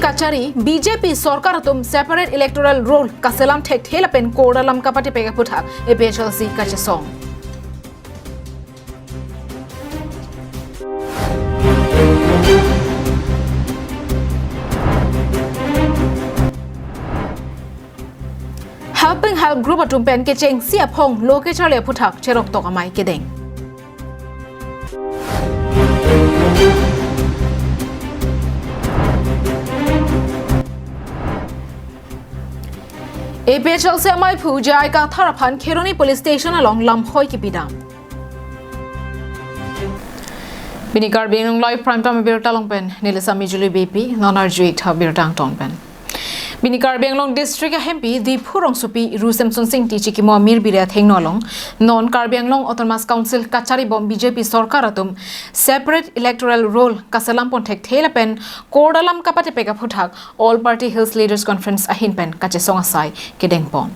kachari BJP sorkar tum separate electoral roll kaselam thek thela pen kodalam kapati pega putha EPHLC kachesong helping help group atum pen kecheng sia phong loke chale puthak cherok tok amai kedeng EPHLC amai phu jai ka tharaphan Kheroni police station along lamhoi ki bidam binikar benung live prime time berta long pen nilasami juli BP nonarjui tha bertang ton pen binikar benglong district MP Dipurong Supi Rusem Sonsing Tichi ki mo mir biria thengnolong non Karbenglong autonomous council kachari bom BJP sarkar atum separate electoral roll kasalam pon thek thela pen kodalam kapate pega phuthak all party hills leaders conference ahin pen kache songa sai kedeng pon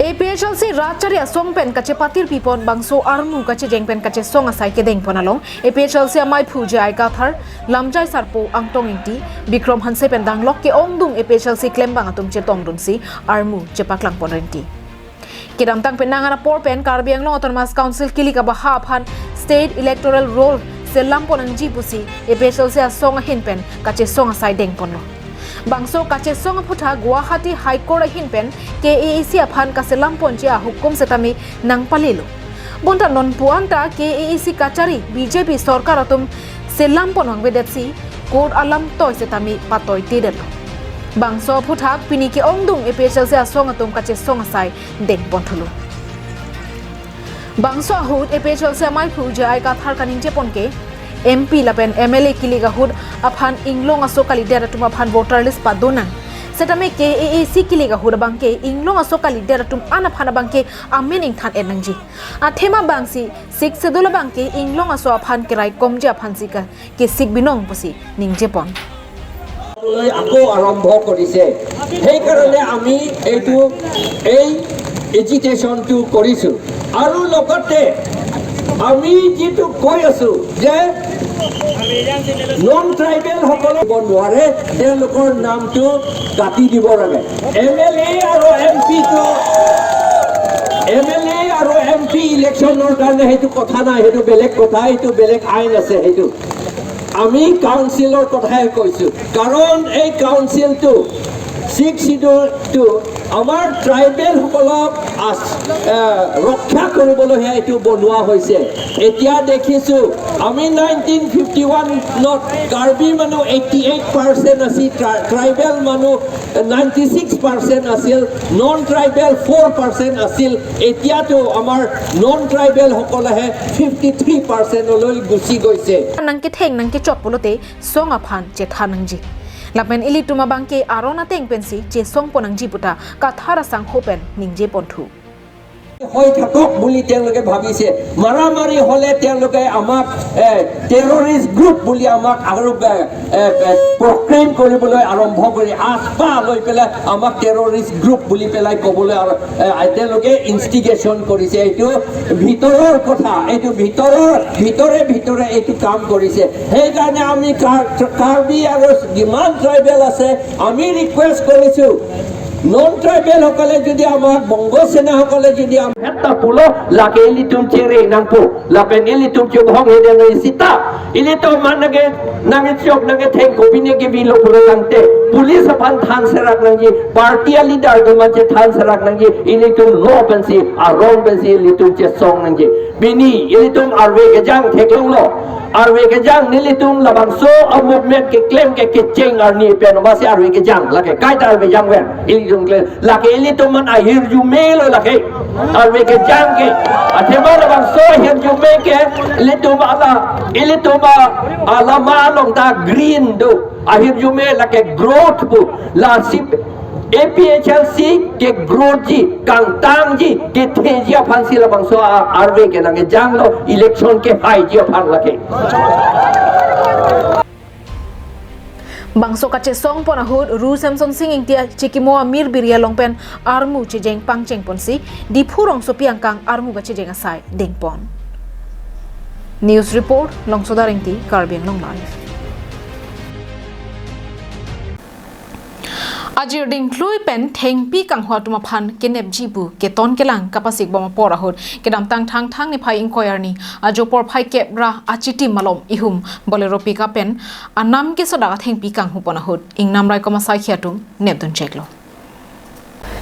EPHLC Rachari asong pen kache patir pipon bangso armu kache jengpen kache song asai kedeng ponalong EPHLC amai phuje ai kathar lamjai sarpo angtong inti Bikrom hanse pen danglok ke ongdung EPHLC claim bang atum che tongdun si armu chepak lang ponrenti kidam tang pen nangana por pen Karbianglong autonomous council kilika ba ha phan state electoral roll selam ponangji pusi EPHLC asong hin pen kache song asai deng ponlo bangso kache song phutha Guwahati High Court hin pen KAEC aphan kaselam ponjia hukum setami nang palilo bonta non puanta KAEC kachari BJP sarkar atum selam ponang vedetsi court alam toy setami patoi tidelo bangso phutha piniki ongdung EPHLC asong atum kache song asai deng ponthulu bangso hut EPHLC amai phuje ai ka thar kaning je ponke MP lapen MLA kiliga hud aphan inglong asokali dera tuma phan voter list padona setame KAEC kiliga hud bangke inglong asokali dera tum ana phana bangke amen ing than enangji athema bangsi sik sedula bangke inglong aso aphan kerai komje aphan sika ke sik binong pusi ningje pon আকৌ আৰম্ভ কৰিছে সেই কাৰণে আমি এইটো এই এজিটেশনটো কৰিছো আৰু লগতে আমি যেটো কৈ আছো যে নন ট্ৰাইবেল সকল নোৱাৰে তেওঁলোকৰ নামটো কাটি দিব লাগে এমএলএ আৰু এমপি ইলেকশ্যনৰ কাৰণে হেতু কথা নাই হেতু বেলেগ কথা হেতু বেলেগ আইন আছে হেতু আমি কাউন্সিলৰ কথাই কৈছো কাৰণ এই কাউন্সিলটো 6 শিডিউলটো আমাৰ ট্ৰাইবেল সকলক ৰক্ষা কৰিবলৈ এইটো বনোৱা হৈছে এতিয়া দেখিছো আমি 1951 নত কাৰ্বি মানুহ 88% আছিল ট্ৰাইবেল মানুহ 96% আছিল নন ট্ৰাইবেল 4% আছিল এতিয়াতো আমাৰ নন ট্ৰাইবেল সকলেহে 53% লৈ গুচি গৈছে nangke theng nangke chopolote song aphan che thanangji lapen ili tuma bangke arona teng pensi che song ponangji puta kathara sang hopen ningje ponthu হৈ থাকক বুলি তেওঁলোকে ভাবিছে মাৰামাৰি হলে তেওঁলোকে আমাক টেৰৰিষ্ট গ্ৰুপ বুলি আমাক আৰু প্ৰক্লেম কৰিবলৈ আৰম্ভ কৰি আস্পা লৈ পেলাই আমাক টেৰৰিষ্ট গ্ৰুপ বুলি পেলাই ক'বলৈ তেওঁলোকে ইনষ্টিগেশ্যন কৰিছে এইটো ভিতৰৰ কথা এইটো ভিতৰে এইটো কাম কৰিছে সেইকাৰণে আমি কাৰ্বি আৰু যিমান ট্ৰাইবেল আছে আমি ৰিকুৱেষ্ট কৰিছোঁ নন ট্রাইবেল হকলে যদি আমার বঙ্গ সেনা হকলে যদি হেতা পুলো লাগে এলি তুম চেরে নাংপো লাপেন এলি তুম চুক হং হেদে নই সিতা ইলি তো মানগে নাগে চক নাগে থেং কবিনে কে বিলো পুলো লাংতে পুলিশ আপান থান সেরাক নাঙ্গি পার্টি লিডার কে মানছে থান সেরাক নাঙ্গি ইলি তুম নো পেনসি আর রং পেনসি ইলি তুম চে সং নাঙ্গি বিনি ইলি তুম আরবে কে জাং থেকলো arwe ke jang nilitum labang so a movement ke claim ke cheng arni pen wasi arwe ke jang lake kai tar be jang wen ilitum claim lake ilitum man ahir ju melo lake arwe ke jang ke athema labang so ahir ju me ke ilitum ala ma long ta green do ahir ju me lake growth bu la sip APHLC ke growth ji kang tang ji ke thejia phansi la bangso arve ke nange janglo election ke hai ji phan lake bangso kache song pona hud ru samson sing ingtia chikimo amir biria longpen armu chejeng pangcheng ponsi dipurong sopiang kang armu gache jenga sai dengpon News Report Longsodaringti Karbiang Long Live Ajir ding klui pen thengpi kang hwa tuma phan kenep jibu ke ton kelang kapasik boma pora hot kedam tang thang ni phai inquiry ni ajo por phai kebra achiti malom ihum bolero pika pen anam ke soda thengpi kang hupona hot ingnam rai koma sai khiatum nepdun cheklo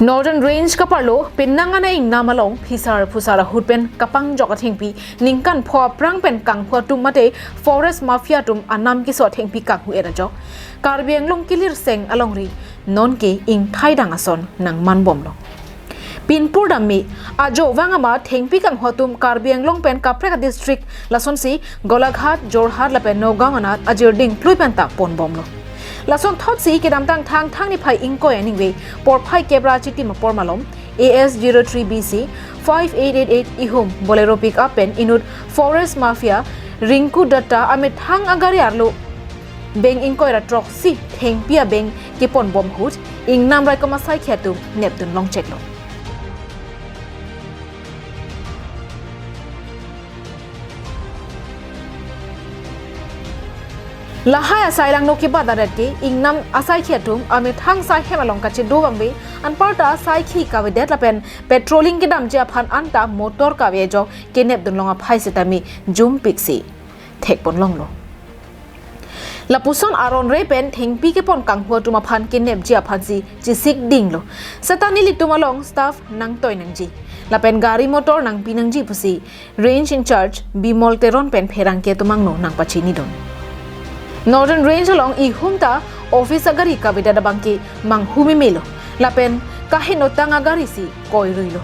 Northern Range kaparlo pinnanga na ingna malong phisar phusara hutpen kapang joka thengpi ningkan phwa prang pen kang phwa tum mate forest mafia tum anam ki so thengpi kang hu era jok Karbiang long kilir seng alongri non ke ing thai dang ason nang manbom lo Pinpur dammi ajo wangama thengpi kang hotum Karbiang long pen kapreka district lason si Golaghat Jorhat la pen Nogam anat ajir ding plui pen ta pon bom lo Lason thot si kedam thang ni phai ingko anyway por phai kebra chiti ma por malom AS03BC 5888 ihum bolero pick up pen inut forest mafia Rinku Datta amit thang agari arlo beng ingko ra trok si thengpia beng kipon bom hut ing nam rai koma sai khatu neptun long check lo Lahai asai lang noki badarati ingnam asai khiatum ame thang sai hemalong kachi dowangbe anparta sai khi kawe det lapen petrolling kidam ja phan anta motor kawe jo kenep dunlonga phai setami jum pixi thekpon longlo Lapuson aron repen thengpi ke pon kang hua tuma phan kenep ja phan si chisik dinglo satani litumalong staff nang toy nangji lapen gari motor nang pinangji pusi range in charge bimol teron pen pherang ke tumangno nang pachini don Northern Range along ihumta office agari kabida da bangki manghumi melo lapen kahino tang agari si koi ruilo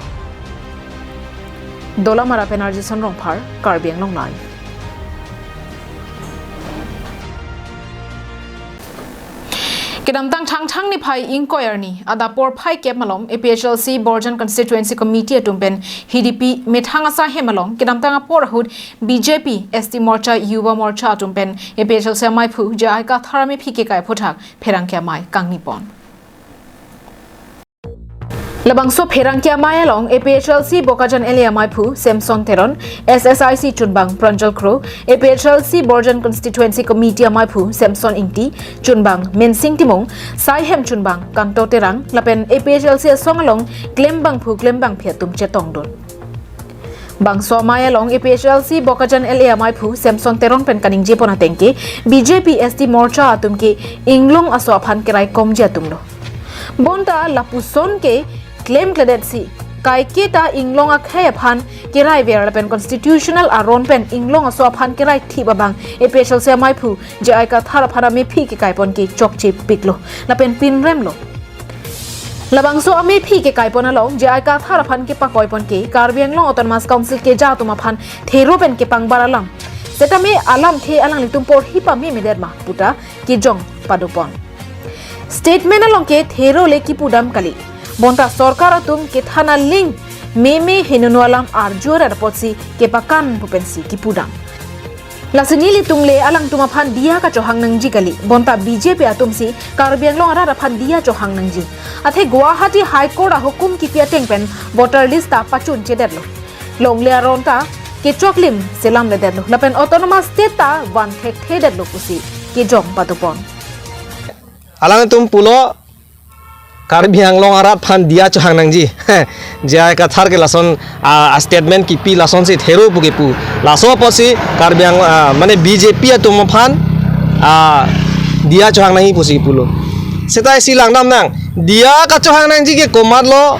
Dola mara penarji sonrong phar Karbiang Long Live Kedam thang ni phai inquiry ni adapor phai kep malom APHLC Borjan Constituency Committee atumpen HDP methanga sa hemalong kedam tang apor hud BJP ST Morcha Yuva Morcha atumpen APHLC mai phu jai ka tharami phike kai phothak pherangkya mai kangni pon Labangso pherangkya mai along APHLC Bokajan Elia mai phu Samson Teron SSIC Chunbang Pranjal Kro APHLC Borjan Constituency Committee mai phu Samson Ingti Chunbang Mensing Timong Sai Hem Chunbang Kanto Terang lapen APHLC song along Klembang phu Klembang phiatum chetong don Bangso mai along APHLC Bokajan Elia mai phu Samson Teron pen kaning je pona tengke BJP ST Morcha atumke inglong aso phan kerai kom je atumlo Bonta lapuson ke claim cladet si kai kita inglong a khay phan kirai ver pen constitutional aron pen inglong aso phan kirai thi babang APHL se mai phu je ai ka thara phara me phi ki kai pon ki chok chip piklo la pen pin rem lo labang so ame phi ke kai pon along je ai ka thara phan ki pa koi pon ki Karbiang Long Autonomous Council ke ja tuma phan thero pen ke pang baralam seta me alam the alang litum por hi pa me der ma puta ki jong padupon statement along ke thero le ki pudam kali Bonta sorkar atum ke thana ling meme hinunualam arjur arpotsi ke pakan pupensi ki pudam lasini li tumle alang tuma phan dia ka chohang nangji kali bonta BJP atum si Karbiang Long ara phan dia chohang nangji athe Guwahati High Court a hukum ki pia tengpen voter list ta pachun chederlo longle aronta ke choklim selam le derlo lapen autonomous state ta wan thek the derlo pusi ki jom patupon alang tum pulo Karbiang Long arat phan dia chohang nangji jai ka thar ke lason a statement ki pi lason si thero buge pu laso posi Karbiang mane BJP atum phan dia chohang nang pusi pulo setai silang nam nang dia ka chohang nangji ke komar lo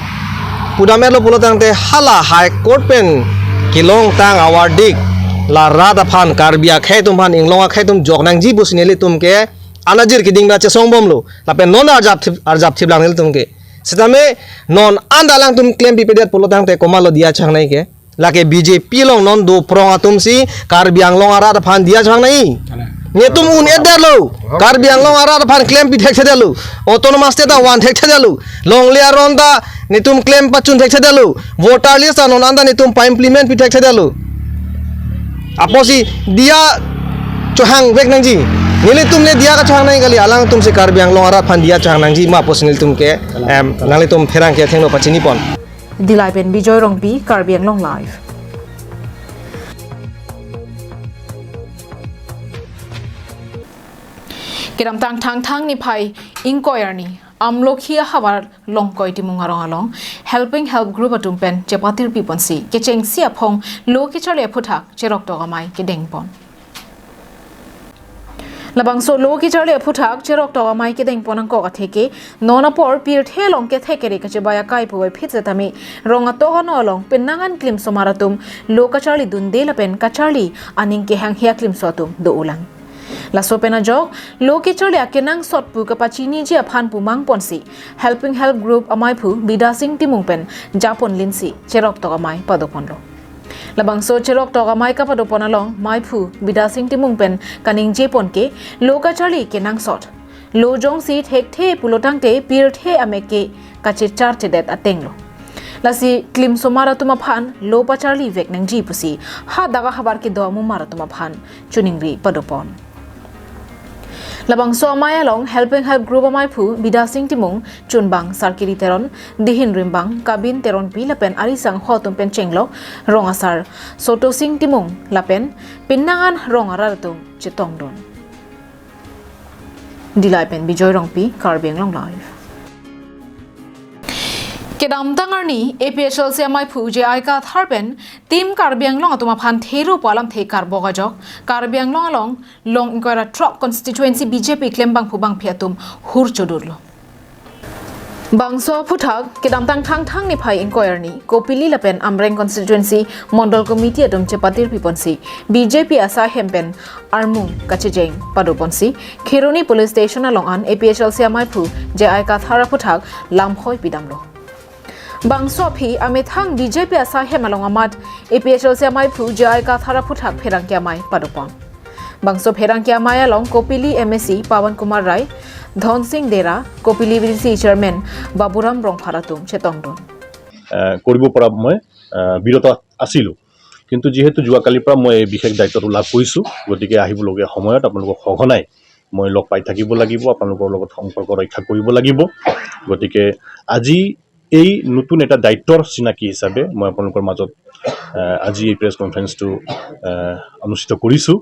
pudamer lo pulo tang te hala high court pen kilong tang awardik la rada phan Karbia khai tum phan inglong khai tum jok nangji busneli tum ke anajir ki dingna che songbom lo lapen non arjap thib lang nel tumke setame non andalang tum claim bi pedet polo tang te komalo dia chang nai ke lake BJP long non do prong atum si Karbiang Long ara phan dia chang nai ne tum un eder lo Karbiang Long ara phan claim bi thek chedelu autonomous state da wan thek chedelu long le ronda ne tum claim pachun thek chedelu voter list anon anda ne tum pa implement bi thek chedelu aposi dia chohang vek nangji Nili tumne dia ka chohang nai kali alang tum se Karbiang Long ara phan dia chohang nangji ma pos nil tum ke nangli tum pherang ke thengno pachini pon Dilai pen Bijoy Rongpi Karbiang Long Live Kiram tang ni pai inquiry ni amlokhia hawar longkoi timung arong along helping help group atumpen chepatir pipon si ke cheng sia phong lo ke chale phuthak cherok to gamai ke dengpon labang so lo ke chale phuthak cherok to gamai ke dengpon ang ko ka theke nona por pir thelong ke theke re ka chebaya kai puai phitse tami ronga to no long pinangan klim somaratum lo ka chali dundela pen ka chali aning ke hang hia klim sotum do ulang La sopena jog loke chole akenang sot pu kapachini je aphan pu mang ponsi helping help group amai phu bida sing timung pen japon linsi cherok to amai padopon lo labang so cherok to amai ka padopon along mai phu bida sing timung pen kaning je pon ke loka chali kenang sot lo jong si thek the pulotang te pir the ameke kache char che det ateng lo lasi klim somara tuma phan lo pa charli vek nang ji pusi ha daga habar ki do mu mara tuma phan chuningri padopon labang so amaya long helping help group amai phu bida sing timung chunbang sarkiri teron dihin rimbang kabin teron pi lapen arisang hotum pen chenglo rongasar soto sing timung lapen pinnangan rongara tum chitongdon dilai pen bijoy rongpi karbeng long live kedam tangarni APHL se amai phu je aika tharpen tim karbiang long atuma phan thero palam the karboga jok karbiang long along long inquira trop constituency BJP klembang phubang phiatum hur chodurlo bangso phuthak kedam thang ni phai inquire ni kopili lapen amreng constituency mondol committee atum chepatir piponsi BJP asa hempen armung kachejeng padoponsi kheroni police station along an APHL se amai phu je aika thara phuthak lamhoi pidamlo bangso phi amethang BJP asa hemalong amat APHL se amai phu jai ka thara phuthak pherang kya mai padopon bangso pherang kya mai along kopili MSc Pawan Kumar Rai Dhon Singh Dera kopili VC chairman Baburam Rongpharatum chetongdon কৰিব পৰা মই বিৰত আছিলো কিন্তু যেহেতু জুৱাকালিৰ পৰা মই বিশেষ দায়িত্বটো লাভ কৰিছো গতিকে আহিবলগীয়া সময়ত আপোনালোকক সঘনাই মই লগ পাই থাকিব লাগিব আপোনালোকৰ লগত সম্পৰ্ক ৰক্ষা কৰিব লাগিব গতিকে আজি এই নতুন এটা দায়িত্বৰ চিনাকি হিচাপে মই আপোনালোকৰ মাজত আজি এই প্ৰেছ কনফাৰেন্সটো অনুষ্ঠিত কৰিছো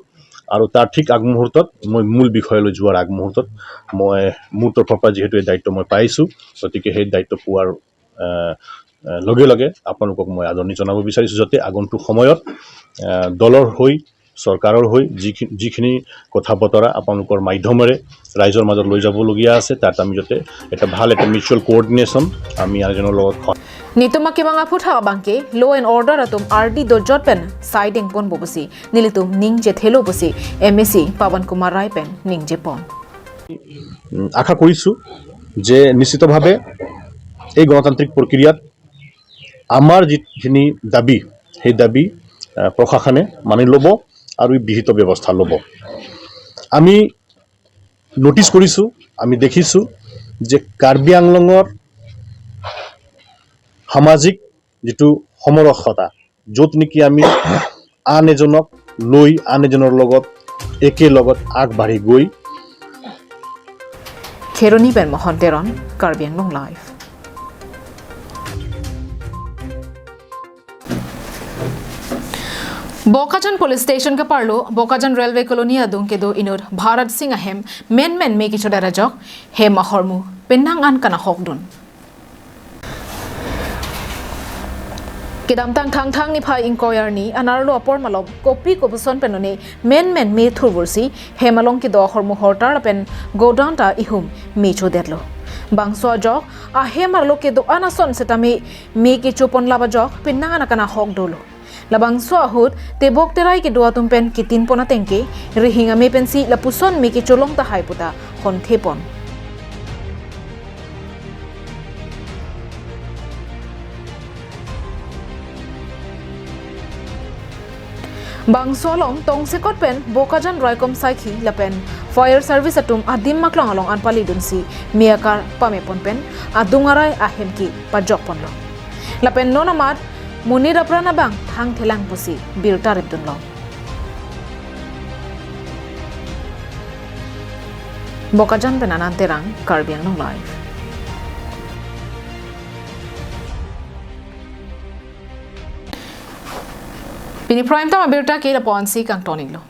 আৰু তাৰ ঠিক আগমুহূৰ্তত মই মূল বিষয়লৈ যোৱাৰ আগমুহূৰ্তত মই মোৰ তৰফৰ পৰা যেহেতু এই দায়িত্ব মই পাইছো গতিকে সেই দায়িত্ব পোৱাৰ লগে লগে আপোনালোকক মই আদৰণি জনাব বিচাৰিছো যাতে আগন্তুক সময়ত দলৰ হৈ চৰকাৰৰ হৈ যিখিনি কথা বতৰা আপোনালোকৰ মাধ্যমেৰে ৰাইজৰ মাজত লৈ যাবলগীয়া আছে তাত আমি যাতে এটা ভাল এটা মিউচুৱেল কোঅৰ্ডিনেশ্যন আমি আয়োজনৰ লগত nituma kibanga phutha bangke law and order atum RD dojot pen siding pon bobusi nilitum ning je thelo busi MSc Pawan Kumar Rai pen ning je pon আশা কৰিছো যে নিশ্চিতভাৱে এই গণতান্ত্ৰিক প্ৰক্ৰিয়াত আমাৰ যিখিনি দাবী সেই দাবী প্ৰশাসনে মানি ল'ব আৰু বিহিত ব্যৱস্থা ল'ব আমি নোটিছ কৰিছো আমি দেখিছো যে কাৰ্বি আংলঙৰ সামাজিক যেটো সমৰসতা য'ত নেকি আমি আন এজনক লৈ আন এজনৰ লগত একে লগত আগবাঢ়ি গৈ Kheroni Ben Mohanteron Karbi Anglong Live Bokajan Police Station ka parlo Bokajan Railway Colony adung ke do inur Bharat Singh ahem men me ki chodara jok hem ahormu penang an kana hokdun Kedam thang ni phai inquiry ni anarlo apor malom kopi kobuson penone men me thurbursi hemalong ki do hormu hortar pen go down ta ihum me chodetlo bangso jok a hemarlo ke do anason setami me ki chopon laba jok penang kana hok dolo labang so ahut tebok terai ke do atum pen kitin pona tengke rihinga me pensi lapuson me ki cholong ta hai puta hon thepon Bangsolong tong sekot pen Bokajan Roycom Saiki lapen fire service atum adim maklong along anpali dunsi miakar pamepon pen adungarai ahemki pajok ponlo lapen nonamat munir aprana bang thang thelang pusi birta repdunlo Bokajan pen ananterang Karbi Anglong Live Pini prime time abirta ke la ponsi kang toning lo